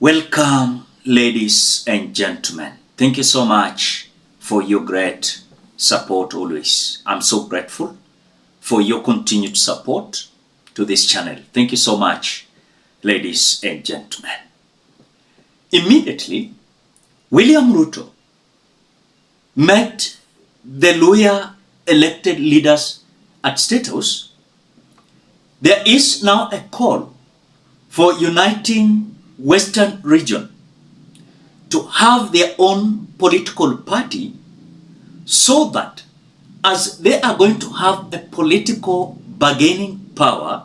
Welcome, ladies and gentlemen. Thank you so much for your great support always. I'm so grateful for your continued support to this channel. Thank you so much, ladies and gentlemen. Immediately, William Ruto met the lawyer elected leaders at State House. There is now a call for uniting Western region to have their own political party, so that as they are going to have a political bargaining power,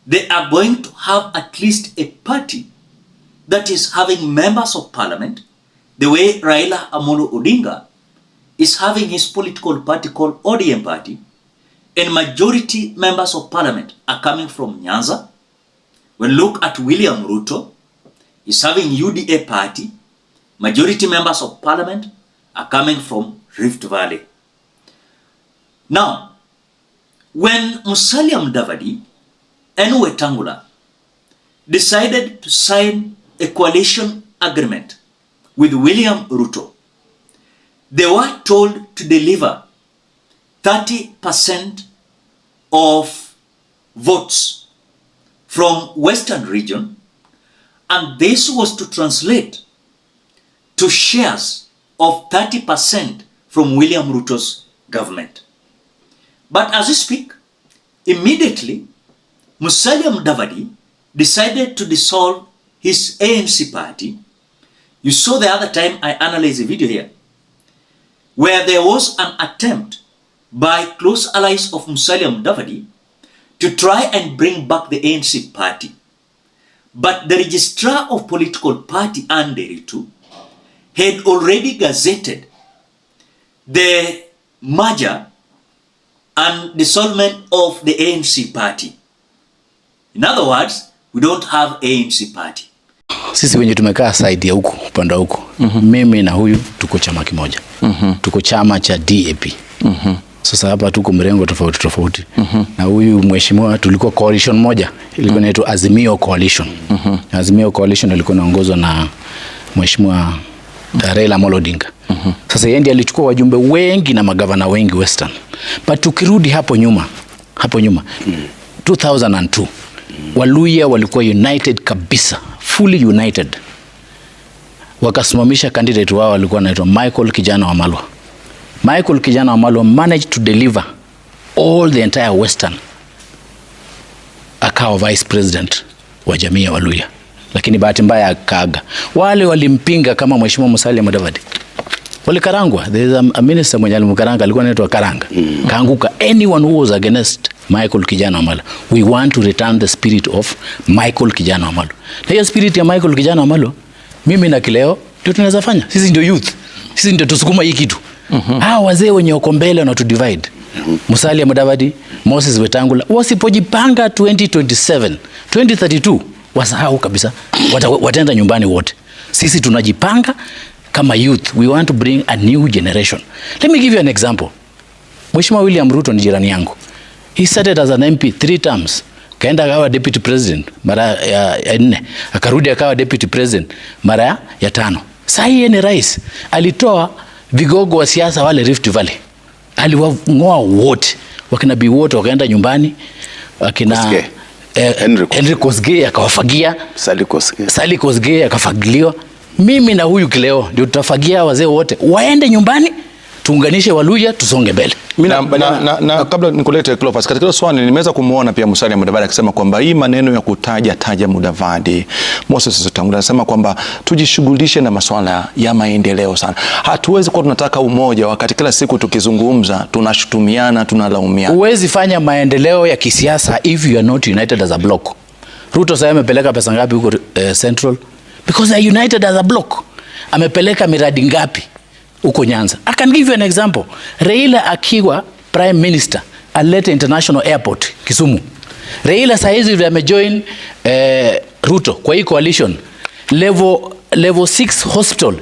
they are going to have at least a party that is having members of parliament, the way Raila Amolo Odinga is having his political party called ODM party, and majority members of parliament are coming from Nyanza. When look at William Ruto, he's having UDA party, majority members of parliament are coming from Rift Valley. Now, when Musalia Mudavadi and WETANGULA decided to sign a coalition agreement with William Ruto, they were told to deliver 30% of votes from Western region, and this was to translate to shares of 30% from William Ruto's government. But as we speak, immediately Musalia Mudavadi decided to dissolve his ANC party. You saw the other time I analyzed a video here where there was an attempt by close allies of Musalia Mudavadi to try and bring back the ANC party. But the registrar of political party, Ruto, had already gazetted the merger and dissolvement of the ANC party. In other words, we don't have ANC party. Sisi wenye tumekaa side ya huku, upande huku. Mimi na huyu tuko chama kimoja. Tuko chama cha DAP. Sasa hapa tuko mrengo tofauti. Na huyu mheshimiwa tulikuwa coalition moja. Ilikuwa inaitwa Azimio Coalition. Azimio Coalition ilikuwa inaongozwa na mheshimiwa Raila Amolo Odinga. Sasa yeye ndiye alichukua wajumbe wengi na magavana wengi Western. But tukirudi hapo nyuma 2002 Waluya walikuwa united kabisa, fully united. Wakasimamisha candidate wao alikuwa anaitwa Michael Kijana Wamalwa. Michael Kijana Wamalwa managed to deliver all the entire Western, akawa vice president wa jamii ya Waluya, lakini bahati mbaya akaaga. Wale walimpinga kama mheshimiwa Musalia Mudavadi walikarangwa. There is a minister mwenye alimkaranga alikuwa anaitwa Karanga, kaanguka. Anyone who was against Michael Kijana Wamalwa, we want to return the spirit of Michael Kijana Wamalwa. Na hiyo spirit ya Michael Kijana Wamalwa, mimi na Kileo ndio tunaweza fanya. Sisi ndio youth, sisi ndio tusukuma hii kitu. Hao wazee wenye uko mbele na to divide. Musalia Mudavadi, Moses Wetangula wasipojipanga 2027, 2032 wasahau kabisa. Wataenda nyumbani wote. Sisi tunajipanga kama youth. We want to bring a new generation. Let me give you an example. Mheshimiwa William Ruto ni jirani yangu. He started as an MP 3 terms. Kaenda akawa deputy president mara ya 4. Akarudi akawa deputy president mara ya 5. Sasa yeye ni rais. Alitoa vigogo wa siasa wale Rift Valley. Aliwang'oa wote. Wakina Bi wote wakaenda nyumbani. Wakina Henry Kosgei akawafagia. Sali Kosgei akafagiliwa. Mimi na huyu Kileo ndio tutafagia wazee wote. Waende nyumbani, tuunganishe Waluya, tusonge mbele. Na kabla nikulete Clopas, katika swali nimeweza kumuona pia Musalia Mudavadi akisema kwamba hii maneno ya kutaja Mudavadi, Moses Wetangula anasema kwamba tujishughulishe na masuala ya maendeleo sana. Hatuwezi kuwa tunataka umoja wakati kila siku tukizungumza tunashutumiana, tunalaumiana. Huwezi fanya maendeleo ya kisiasa if you are not united as a block. Ruto sasa amepeleka pesa ngapi huko Central? Because they are united as a block. Amepeleka miradi ngapi huko Nyanza? I can give you an example. Raila akiwa prime minister alete international airport Kisumu. Raila saizi amejoin Ruto kwa hii coalition. Level 6 hospital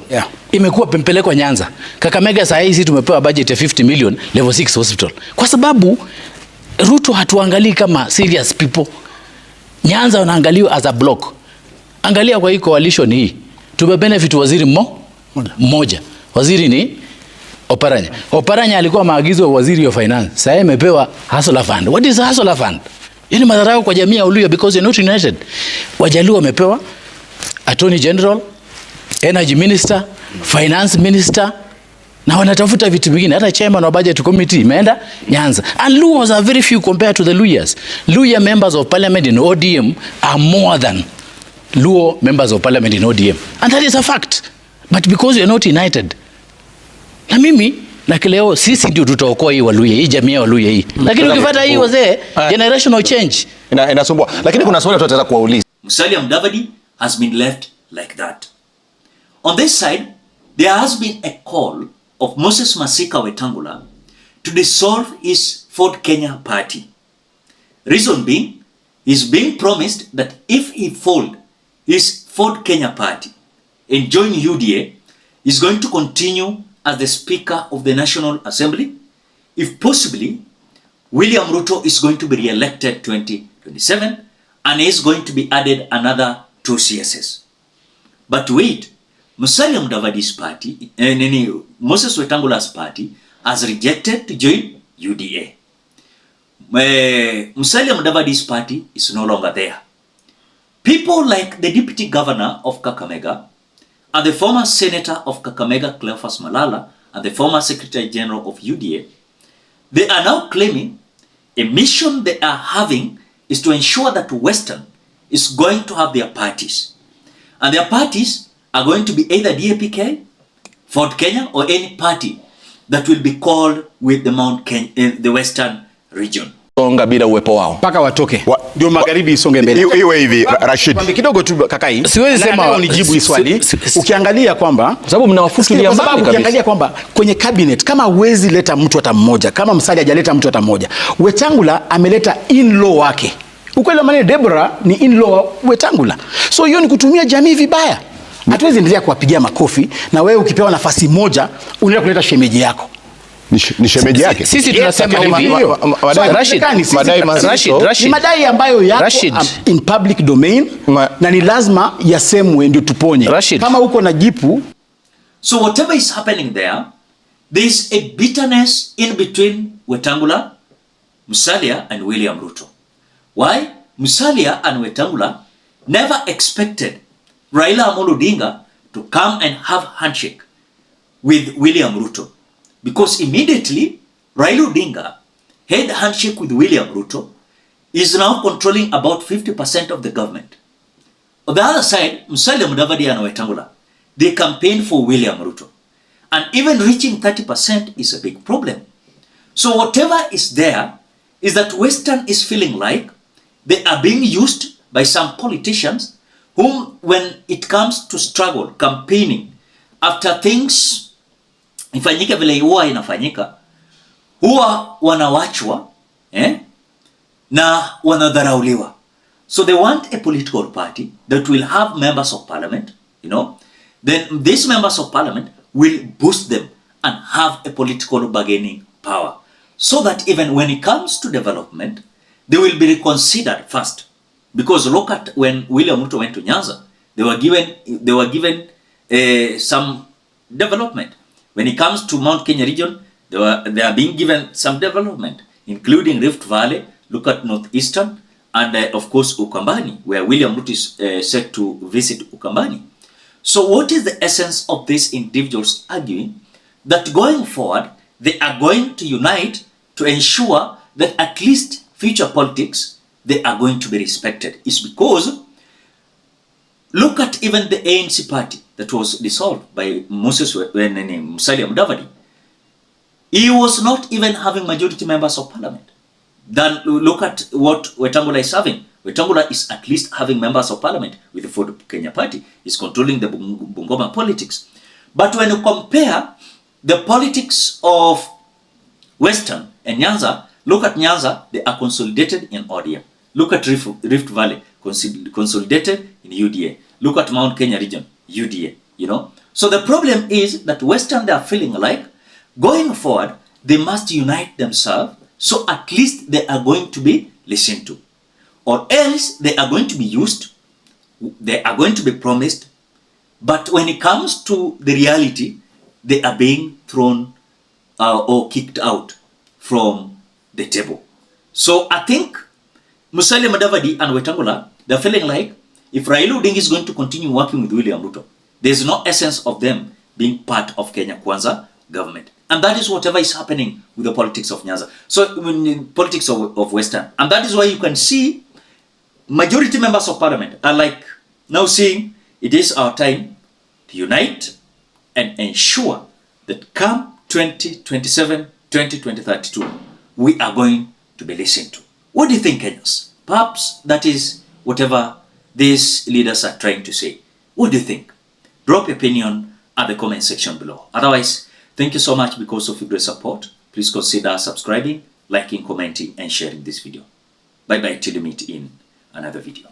imekuwa pempelekwa Nyanza. Kakamega saizi tumepewa budget ya 50 million level 6 hospital. Kwa sababu Ruto hatuangalii kama serious people. Nyanza wanaangaliwa as a block. Angalia kwa hii coalition hii. Tumebenefit waziri mmoja. Waziri ni Oparanya. Oparanya alikuwa maagizo wa waziri wa finance. Sasa amepewa hustler fund. What is hustler fund? Yaani madharau kwa jamii ya Uluya because you're not united. Wajaluo wamepewa Attorney General, Energy Minister, Finance Minister, na wanatafuta vitu vingine. Hata chairman wa budget committee imeenda Nyanza. And Luos are very few compared to the Luyas. Luya members of parliament in ODM are more than Luo members of parliament in ODM. And that is a fact. But because you're not united. Na mimi na kileo sisi ndio tutaokoa hii Waluya, hii jamii ya Waluya hii. Lakini ukifuata hii wazee generational change inasumbua. Lakini kuna swali tutaweza kuwauliza. Musalia Mudavadi has been left like that. On this side, there has been a call of Moses Masika Wetangula to dissolve his Ford Kenya party. Reason being, he's being promised that if he fold his Ford Kenya party and join UDA, he's going to continue as the Speaker of the National Assembly. If possibly, William Ruto is going to be re-elected 2027 and is going to be added another 2 CSS. But wait, Musalia Mudavadi's party, Moses Wetangula's party has rejected to join UDA. Musalia Mudavadi's party is no longer there. People like the Deputy Governor of Kakamega and the former Senator of Kakamega, Cleophas Malala, and the former Secretary General of UDA, they are now claiming a mission they are having is to ensure that Western is going to have their parties. And their parties are going to be either DAPK, Ford Kenya, or any party that will be called with the Mount Kenya, the Western region. Songa bila uwepo wao. Paka watoke. Ndio magharibi isonge mbele. Iwe hivi Rashid. Kwa kidogo tu kakai. Siwezi sema unijibu hii swali. Ukiangalia kwamba sababu mnawafutulia mbali kabisa. Ukiangalia kwamba kwenye cabinet kama huwezi leta mtu hata mmoja, kama Musalia hajaleta mtu hata mmoja. Wetangula ameleta in-law wake. Ukweli maana Deborah ni in-law Wetangula. So hiyo ni kutumia jamii vibaya. Hatuwezi endelea kuwapigia makofi na wewe ukipewa nafasi moja unaenda kuleta shemeji yako. Ni shemeji yake. Sisi tunasema hivi. Rashid, madai ambayo yako in public domain na ni lazima yasemwe ndio tuponye. Kama uko na jipu. So whatever is happening there is a bitterness in between Wetangula, Musalia and William Ruto. Why? Musalia and Wetangula never expected Raila Amolo Odinga to come and have handshake with William Ruto. Because immediately, Raila Odinga had handshake with William Ruto, is now controlling about 50% of the government. On the other side, Musalia Mudavadi and Wetangula, they campaigned for William Ruto. And even reaching 30% is a big problem. So whatever is there is that Western is feeling like they are being used by some politicians whom, when it comes to struggle, campaigning, after things ifanyike vile huwa inafanyika, huwa wanawachwa na wanadharauliwa. So they want a political party that will have members of parliament, then these members of parliament will boost them and have a political bargaining power. So that even when it comes to development, they will be reconsidered first. Because look at when William Ruto went to Nyanza, they were given some development. When it comes to Mount Kenya region, they are being given some development, including Rift Valley, look at Northeastern, and of course Ukambani, where William Ruto is set to visit Ukambani. So what is the essence of these individuals arguing? That going forward, they are going to unite to ensure that at least future politics, they are going to be respected. It's because, look at even the ANC party that was dissolved by Musalia Mudavadi. He was not even having majority members of parliament. Then look at what Wetangula is having. Wetangula is at least having members of parliament with the Ford Kenya party. He's controlling the Bungoma politics. But when you compare the politics of Western and Nyanza, look at Nyanza, they are consolidated in ODM. Look at Rift Valley, consolidated in UDA. Look at Mount Kenya region, UDA, So the problem is that Western, they are feeling like going forward, they must unite themselves, so at least they are going to be listened to. Or else they are going to be used they are going to be promised, but when it comes to the reality, they are being thrown or kicked out from the table. So I think Musalia Mudavadi and Wetangula, they're feeling like if Raila Odinga is going to continue working with William Ruto, there's no essence of them being part of Kenya Kwanza government. And that is whatever is happening with the politics of Nyanza. So in politics of Western. And that is why you can see majority members of parliament are like now saying it is our time to unite and ensure that come 2027, 2032, we are going to be listened to. What do you think, Kenyans? Perhaps that is whatever these leaders are trying to say. What do you think? Drop your opinion at the comment section below. Otherwise, thank you so much because of your great support. Please consider subscribing, liking, commenting, and sharing this video. Bye-bye till you meet in another video.